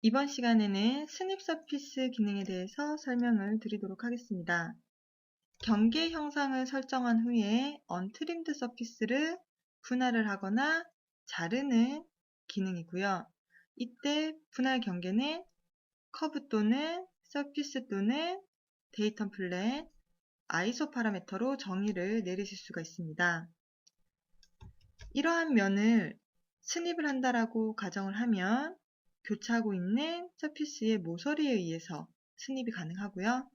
이번 시간에는 스냅 서피스 기능에 대해서 설명을 드리도록 하겠습니다. 경계 형상을 설정한 후에 언트림드 서피스를 분할을 하거나 자르는 기능이고요. 이때 분할 경계는 커브 또는 서피스 또는 데이터 플랫, 아이소 파라미터로 정의를 내리실 수가 있습니다. 이러한 면을 스냅을 한다라고 가정을 하면 교차하고 있는 서피스의 모서리에 의해서 스냅이 가능하고요.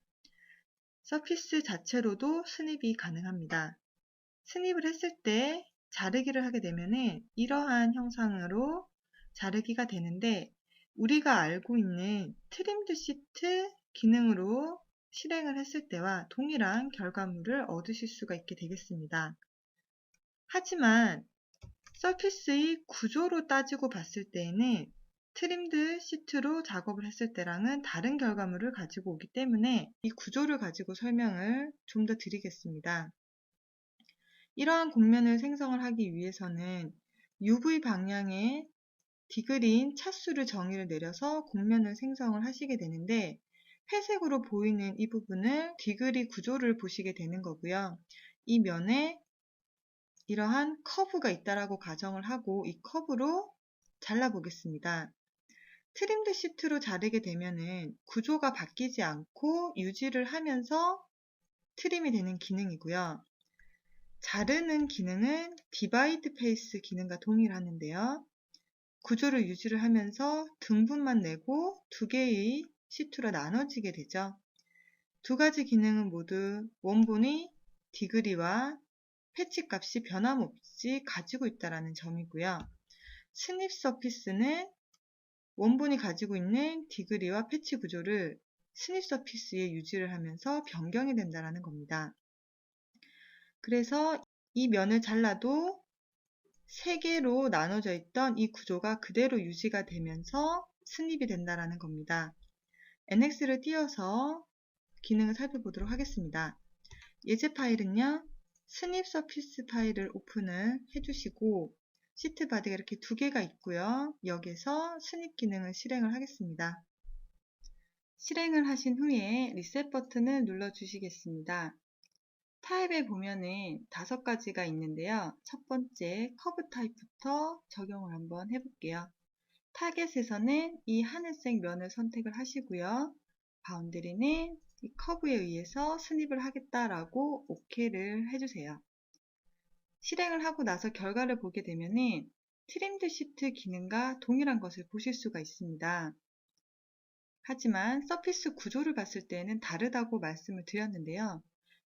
서피스 자체로도 스냅이 가능합니다. 스냅을 했을 때 자르기를 하게 되면 이러한 형상으로 자르기가 되는데 우리가 알고 있는 트림드 시트 기능으로 실행을 했을 때와 동일한 결과물을 얻으실 수가 있게 되겠습니다. 하지만 서피스의 구조로 따지고 봤을 때에는 트림드 시트로 작업을 했을 때랑은 다른 결과물을 가지고 오기 때문에 이 구조를 가지고 설명을 좀 더 드리겠습니다. 이러한 곡면을 생성을 하기 위해서는 UV 방향의 디그리인 차수를 정의를 내려서 곡면을 생성을 하시게 되는데 회색으로 보이는 이 부분을 디그리 구조를 보시게 되는 거고요. 이 면에 이러한 커브가 있다라고 가정을 하고 이 커브로 잘라 보겠습니다. 트림드 시트로 자르게 되면은 구조가 바뀌지 않고 유지를 하면서 트림이 되는 기능이고요. 자르는 기능은 디바이드 페이스 기능과 동일하는데요. 구조를 유지를 하면서 등분만 내고 두 개의 시트로 나눠지게 되죠. 두 가지 기능은 모두 원본의 디그리와 패치 값이 변함없이 가지고 있다는 점이고요. 스냅 서피스는 원본이 가지고 있는 디그리와 패치 구조를 스냅 서피스에 유지를 하면서 변경이 된다는 겁니다. 그래서 이 면을 잘라도 세 개로 나눠져 있던 이 구조가 그대로 유지가 되면서 스냅이 된다는 겁니다. NX를 띄워서 기능을 살펴보도록 하겠습니다. 예제 파일은요. 스냅 서피스 파일을 오픈을 해주시고 시트 바디가 이렇게 두 개가 있고요. 여기서 스냅 기능을 실행을 하겠습니다. 실행을 하신 후에 리셋 버튼을 눌러 주시겠습니다. 타입에 보면은 5가지가 있는데요. 첫 번째 커브 타입부터 적용을 한번 해볼게요. 타겟에서는 이 하늘색 면을 선택을 하시고요. 바운드리는 이 커브에 의해서 스냅을 하겠다라고 OK를 해주세요. 실행을 하고 나서 결과를 보게 되면은 트림드 시트 기능과 동일한 것을 보실 수가 있습니다. 하지만 서피스 구조를 봤을 때는 다르다고 말씀을 드렸는데요.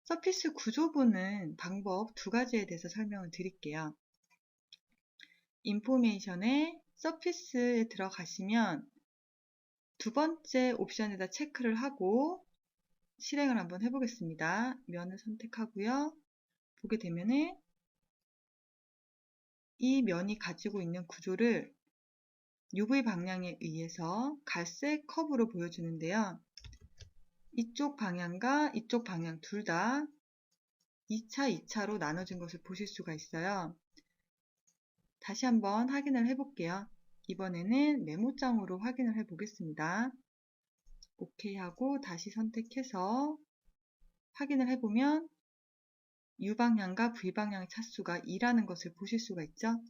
서피스 구조 보는 방법 두 가지에 대해서 설명을 드릴게요. 인포메이션에 서피스에 들어가시면 두 번째 옵션에다 체크를 하고 실행을 한번 해보겠습니다. 면을 선택하고요. 보게 되면은 이 면이 가지고 있는 구조를 UV 방향에 의해서 갈색 커브로 보여주는데요. 이쪽 방향과 이쪽 방향 둘 다 2차, 2차로 나눠진 것을 보실 수가 있어요. 다시 한번 확인을 해볼게요. 이번에는 메모장으로 확인을 해보겠습니다. OK 하고 다시 선택해서 확인을 해보면 U방향과 V방향의 차수가 2라는 것을 보실 수가 있죠.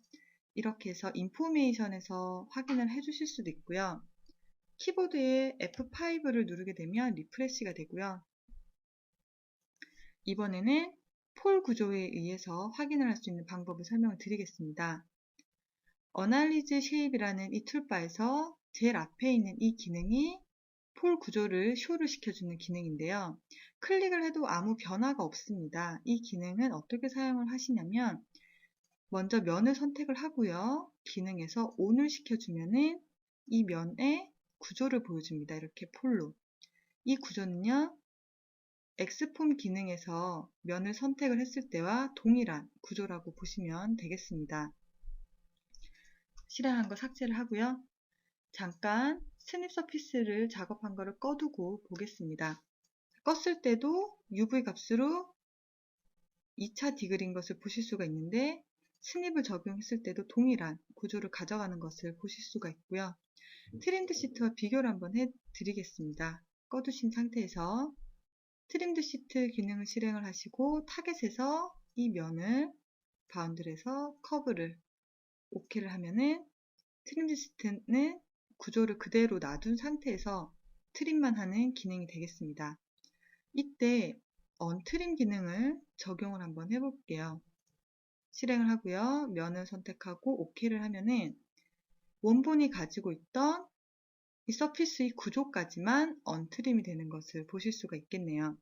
이렇게 해서 인포메이션에서 확인을 해주실 수도 있고요. 키보드에 F5를 누르게 되면 리프레시가 되고요. 이번에는 폴 구조에 의해서 확인을 할 수 있는 방법을 설명을 드리겠습니다. 어널리즈 쉐입이라는 이 툴바에서 제일 앞에 있는 이 기능이 폴 구조를 쇼를 시켜주는 기능인데요. 클릭을 해도 아무 변화가 없습니다. 이 기능은 어떻게 사용을 하시냐면 먼저 면을 선택을 하고요. 기능에서 ON을 시켜주면은 이 면의 구조를 보여줍니다. 이렇게 폴로. 이 구조는요. 엑스폼 기능에서 면을 선택을 했을 때와 동일한 구조라고 보시면 되겠습니다. 실행한 거 삭제를 하고요. 잠깐 스냅 서피스를 작업한 거를 꺼두고 보겠습니다. 껐을 때도 UV 값으로 2차 디그리인 것을 보실 수가 있는데 스닙을 적용했을 때도 동일한 구조를 가져가는 것을 보실 수가 있고요. 트림드 시트와 비교를 한번 해드리겠습니다. 꺼두신 상태에서 트림드 시트 기능을 실행을 하시고 타겟에서 이 면을 바운드에서 커브를 OK를 하면은 트림드 시트는 구조를 그대로 놔둔 상태에서 트림만 하는 기능이 되겠습니다. 이때 언트림 기능을 적용을 한번 해볼게요. 실행을 하고요. 면을 선택하고 OK를 하면은 원본이 가지고 있던 이 서피스의 구조까지만 언트림이 되는 것을 보실 수가 있겠네요.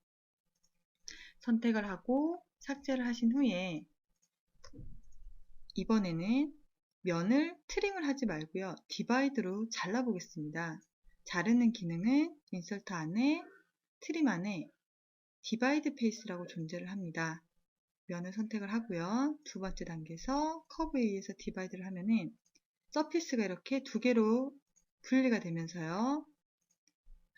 선택을 하고 삭제를 하신 후에 이번에는 면을 트림을 하지 말고요. 디바이드로 잘라 보겠습니다. 자르는 기능은 인서트 안에 트림 안에 디바이드 페이스라고 존재를 합니다. 면을 선택을 하고요. 두 번째 단계에서 커브에 의해서 디바이드를 하면은 서피스가 이렇게 두 개로 분리가 되면서요.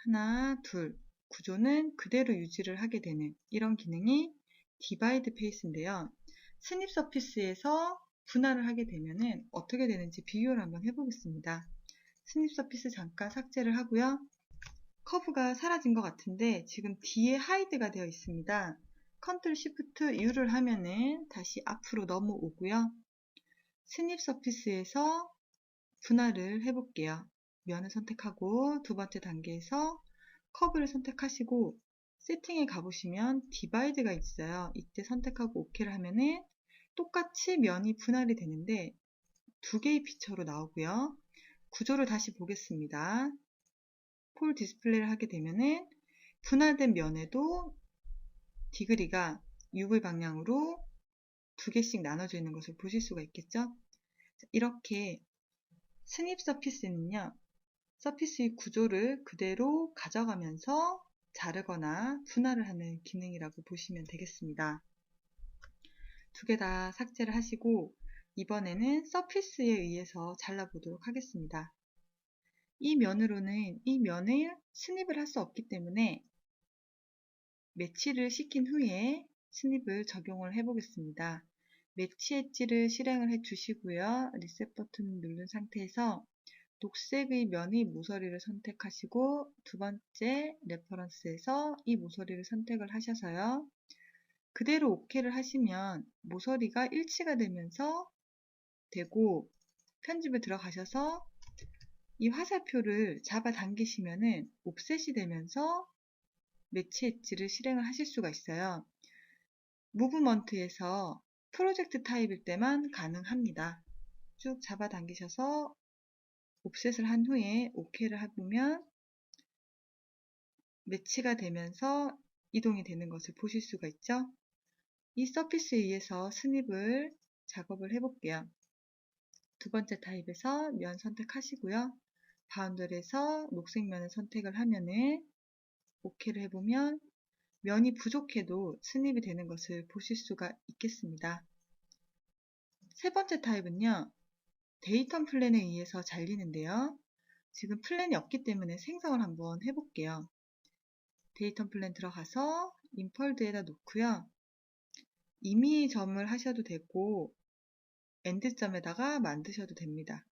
하나, 둘, 구조는 그대로 유지를 하게 되는 이런 기능이 디바이드 페이스인데요. 스닙 서피스에서 분할을 하게 되면은 어떻게 되는지 비교를 한번 해보겠습니다. 스닙 서피스 잠깐 삭제를 하고요. 커브가 사라진 것 같은데 지금 뒤에 하이드가 되어 있습니다. 컨트롤 시프트 U를 하면은 다시 앞으로 넘어오고요. 스닙 서피스에서 분할을 해볼게요. 면을 선택하고 두 번째 단계에서 커브를 선택하시고 세팅에 가보시면 디바이드가 있어요. 이때 선택하고 OK를 하면은 똑같이 면이 분할이 되는데 두 개의 피처로 나오고요. 구조를 다시 보겠습니다. 폴 디스플레이를 하게 되면은 분할된 면에도 디그리가 UV 방향으로 두 개씩 나눠져 있는 것을 보실 수가 있겠죠? 이렇게 스닙 서피스는요, 서피스의 구조를 그대로 가져가면서 자르거나 분할을 하는 기능이라고 보시면 되겠습니다. 두 개 다 삭제를 하시고 이번에는 서피스에 의해서 잘라보도록 하겠습니다. 이 면으로는 이 면을 스닙을 할 수 없기 때문에 매치를 시킨 후에 스닙을 적용을 해 보겠습니다. 매치 엣지를 실행을 해 주시고요. 리셋 버튼 누른 상태에서 녹색의 면의 모서리를 선택하시고 두 번째 레퍼런스에서 이 모서리를 선택을 하셔서요. 그대로 OK를 하시면 모서리가 일치가 되면서 되고 편집을 들어가셔서 이 화살표를 잡아 당기시면은 옵셋이 되면서 매치 엣지를 실행을 하실 수가 있어요. 무브먼트에서 프로젝트 타입일 때만 가능합니다. 쭉 잡아 당기셔서 옵셋을 한 후에 OK를 해보면 매치가 되면서 이동이 되는 것을 보실 수가 있죠. 이 서피스에 의해서 스닙을 작업을 해볼게요. 두 번째 타입에서 면 선택하시고요. 바운더리에서 녹색 면을 선택을 하면은 OK를 해보면 면이 부족해도 스닙이 되는 것을 보실 수가 있겠습니다. 세 번째 타입은요. 데이텀 플랜에 의해서 잘리는데요. 지금 플랜이 없기 때문에 생성을 한번 해볼게요. 데이텀 플랜 들어가서 인펄드에다 놓고요. 임의 점을 하셔도 되고 엔드점에다가 만드셔도 됩니다.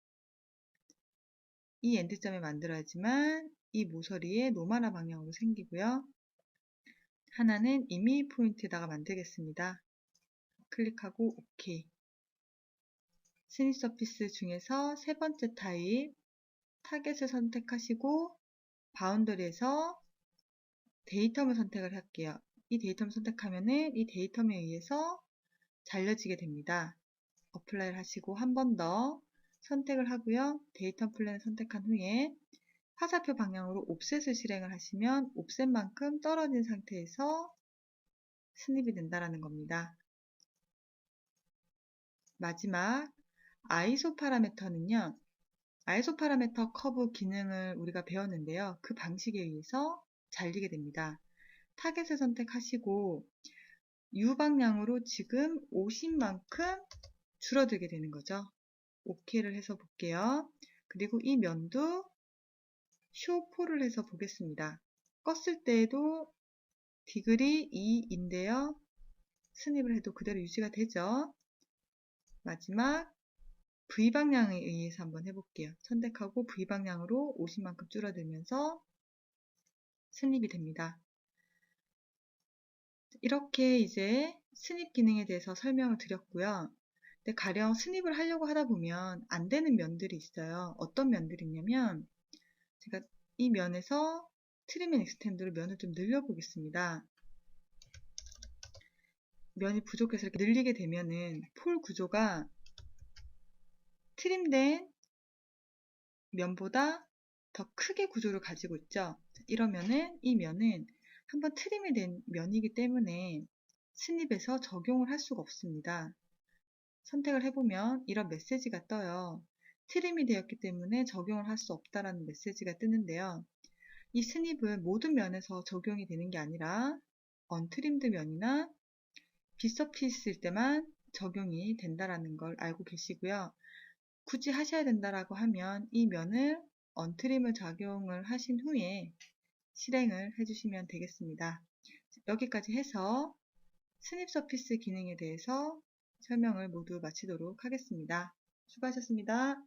이 엔드점에 만들어야지만 이 모서리에 노멀화 방향으로 생기고요. 하나는 임의 포인트에다가 만들겠습니다. 클릭하고 OK. 스닙 서피스 중에서 세 번째 타입 타겟을 선택하시고 바운더리에서 데이텀을 선택을 할게요. 이 데이텀을 선택하면은 이 데이텀에 의해서 잘려지게 됩니다. 어플라이를 하시고 한 번 더 선택을 하고요. 데이텀 플랜을 선택한 후에 화살표 방향으로 옵셋을 실행을 하시면 옵셋만큼 떨어진 상태에서 스닙이 된다는 겁니다. 마지막 아이소 파라미터는요. 아이소 파라미터 커브 기능을 우리가 배웠는데요. 그 방식에 의해서 잘리게 됩니다. 타겟을 선택하시고 U 방향으로 지금 50만큼 줄어들게 되는 거죠. OK를 해서 볼게요. 그리고 이 면도 쇼4를 해서 보겠습니다. 껐을 때에도 디그리 2인데요. 스닙을 해도 그대로 유지가 되죠. 마지막 V방향에 의해서 한번 해볼게요. 선택하고 V방향으로 50만큼 줄어들면서 스닙이 됩니다. 이렇게 이제 스닙 기능에 대해서 설명을 드렸고요. 근데 가령 스닙을 하려고 하다 보면 안 되는 면들이 있어요. 어떤 면들이 있냐면 제가 이 면에서 트림 앤 익스텐드로 면을 좀 늘려보겠습니다. 면이 부족해서 이렇게 늘리게 되면은 폴 구조가 트림된 면보다 더 크게 구조를 가지고 있죠. 이러면은 이 면은 한번 트림이 된 면이기 때문에 스닙에서 적용을 할 수가 없습니다. 선택을 해보면 이런 메시지가 떠요. 트림이 되었기 때문에 적용을 할 수 없다라는 메시지가 뜨는데요. 이 스닙은 모든 면에서 적용이 되는 게 아니라 언트림드 면이나 빗서피스일 때만 적용이 된다라는 걸 알고 계시고요. 굳이 하셔야 된다라고 하면 이 면을 언트림을 적용을 하신 후에 실행을 해주시면 되겠습니다. 여기까지 해서 스닙 서피스 기능에 대해서 설명을 모두 마치도록 하겠습니다. 수고하셨습니다.